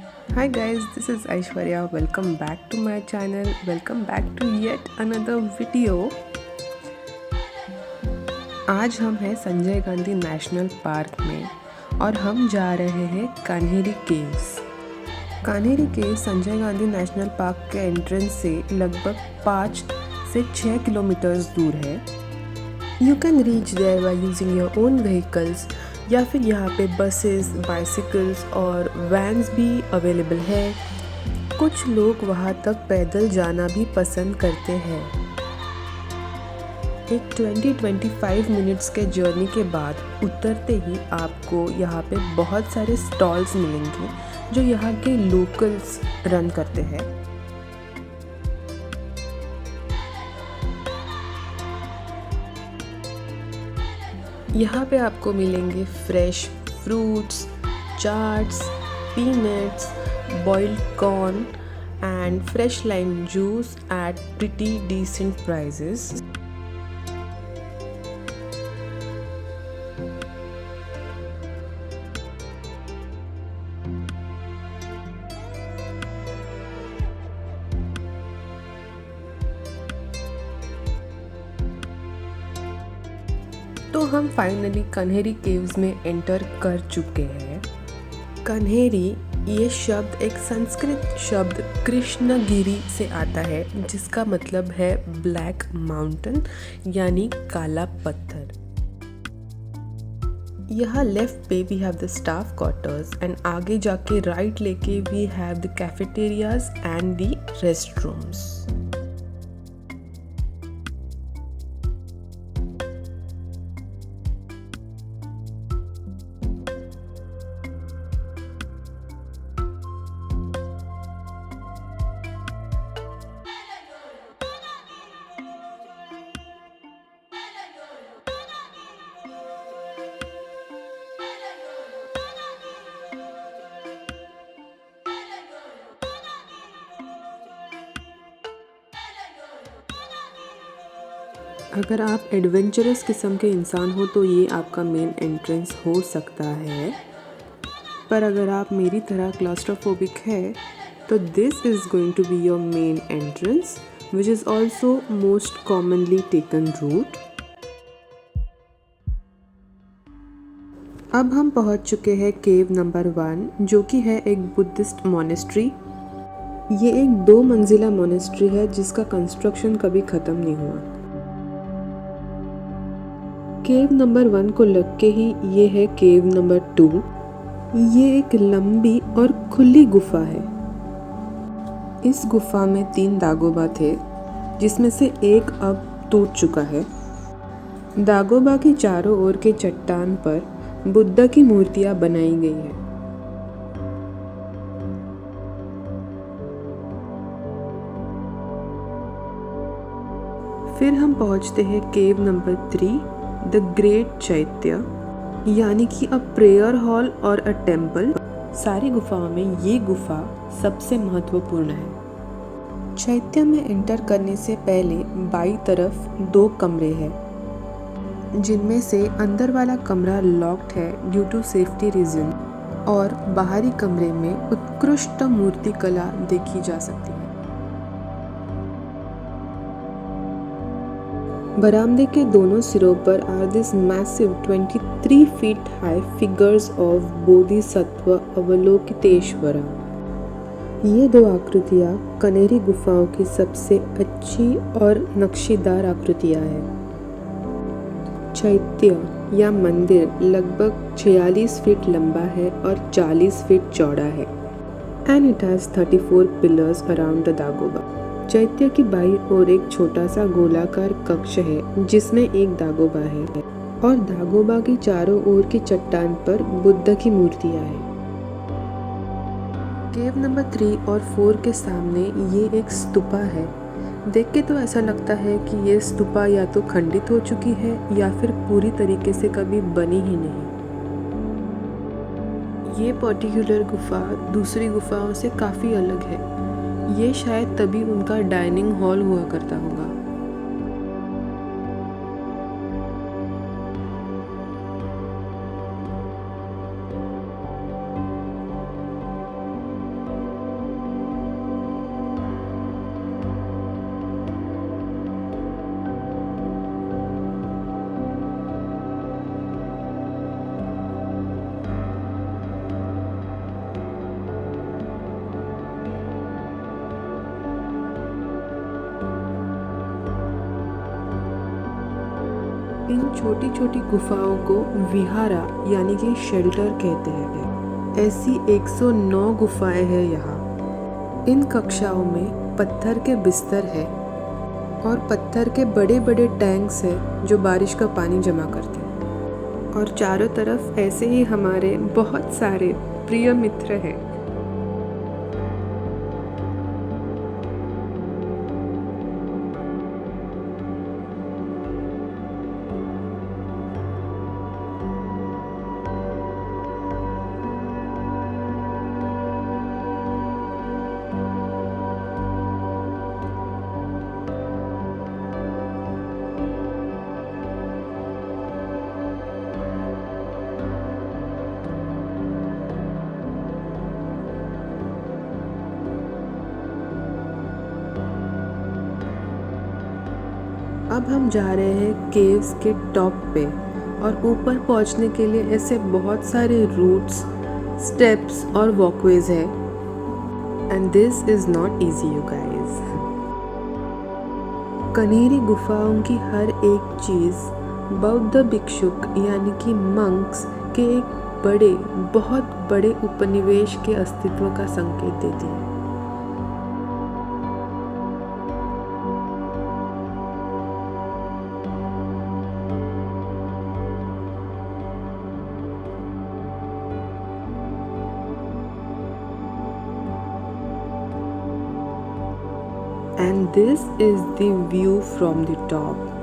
Hi guys, this is Aishwarya. Welcome back to my channel. Welcome back to yet another video. आज हम हैं Sanjay Gandhi national park में और हम जा रहे हैं Kanheri caves. Kanheri caves Sanjay Gandhi national park के एंट्रेंस से लगभग 5 से 6 किलोमीटर्स दूर है। You can reach there by using your own vehicles या फिर यहाँ पे बसेस, बाइसिकल्स और वैन्स भी अवेलेबल है। कुछ लोग वहाँ तक पैदल जाना भी पसंद करते हैं। एक 20-25 मिनट्स के जर्नी के बाद उतरते ही आपको यहाँ पे बहुत सारे स्टॉल्स मिलेंगे जो यहाँ के लोकल्स रन करते हैं। यहाँ पे आपको मिलेंगे fresh fruits, chaats, peanuts, boiled corn and fresh lime juice at pretty decent prices. तो हम फाइनली कान्हेरी केव्स में एंटर कर चुके हैं। कान्हेरी ये शब्द एक संस्कृत शब्द कृष्णगिरी से आता है जिसका मतलब है ब्लैक माउंटेन यानी काला पत्थर। यहाँ लेफ्ट पे we have the staff quarters and आगे जाके राइट लेके we have the cafeterias and the restrooms. अगर आप एडवेंचरस किस्म के इंसान हो तो ये आपका मेन एंट्रेंस हो सकता है, पर अगर आप मेरी तरह क्लास्ट्रोफोबिक है तो this is going to be your main entrance which is also most commonly taken route. अब हम पहुंच चुके हैं केव नंबर 1 जो कि है एक बुद्धिस्ट मोनेस्ट्री। ये एक 2 मंजिला मोनेस्ट्री है जिसका कंस्ट्रक्शन कभी ख़त्म नहीं हुआ। केव नंबर 1 को लग के ही ये है केव नंबर 2। ये एक लंबी और खुली गुफा है। इस गुफा में 3 दागोबा थे जिसमें से एक अब टूट चुका है। दागोबा की चारों ओर के चट्टान पर बुद्ध की मूर्तियां बनाई गई है। फिर हम पहुंचते हैं केव नंबर 3 द ग्रेट चैत्य यानी कि अ प्रेयर हॉल और अ टेम्पल। सारी गुफाओं में ये गुफा सबसे महत्वपूर्ण है। चैत्य में एंटर करने से पहले बाईं तरफ 2 कमरे हैं जिनमें से अंदर वाला कमरा लॉक्ड है ड्यू टू सेफ्टी रीजन और बाहरी कमरे में उत्कृष्ट मूर्तिकला देखी जा सकती है। बरामदे के दोनों सिरों पर are this massive 23 feet high figures of Bodhisattva Avalokiteshvara. ये 2 आकृतियाँ कनेरी गुफाओं की सबसे अच्छी और नक्शीदार आकृतियाँ हैं। चैत्य या मंदिर लगभग 46 फीट लंबा है और 40 फीट चौड़ा है and it has 34 pillars around the dagoba. चैत्य की बाईं ओर एक छोटा सा गोलाकार कक्ष है जिसमें एक दागोबा है और दागोबा की चारों ओर की चट्टान पर बुद्ध की मूर्तियां हैं। केव नंबर 3 और 4 के सामने ये एक स्तूपा है। देख के तो ऐसा लगता है कि ये स्तूपा या तो खंडित हो चुकी है या फिर पूरी तरीके से कभी बनी ही नहीं। ये पर्टिकुलर गुफा दूसरी गुफाओं से काफ़ी अलग है। ये शायद तभी उनका डाइनिंग हॉल हुआ करता होगा। इन छोटी छोटी गुफाओं को विहारा यानी कि शेल्टर कहते हैं। ऐसी 109 गुफाएं हैं यहाँ। इन कक्षाओं में पत्थर के बिस्तर है और पत्थर के बड़े बड़े टैंक्स हैं जो बारिश का पानी जमा करते हैं। और चारों तरफ ऐसे ही हमारे बहुत सारे प्रिय मित्र हैं। अब हम जा रहे हैं केव्स के टॉप पे और ऊपर पहुंचने के लिए ऐसे बहुत सारे रूट्स, स्टेप्स और वॉकवेज है। And this is not easy you guys. Kanheri गुफाओं की हर एक चीज़ बौद्ध भिक्षुक यानी कि मंक्स के एक बहुत बड़े उपनिवेश के अस्तित्व का संकेत देती है। And this is the view from the top.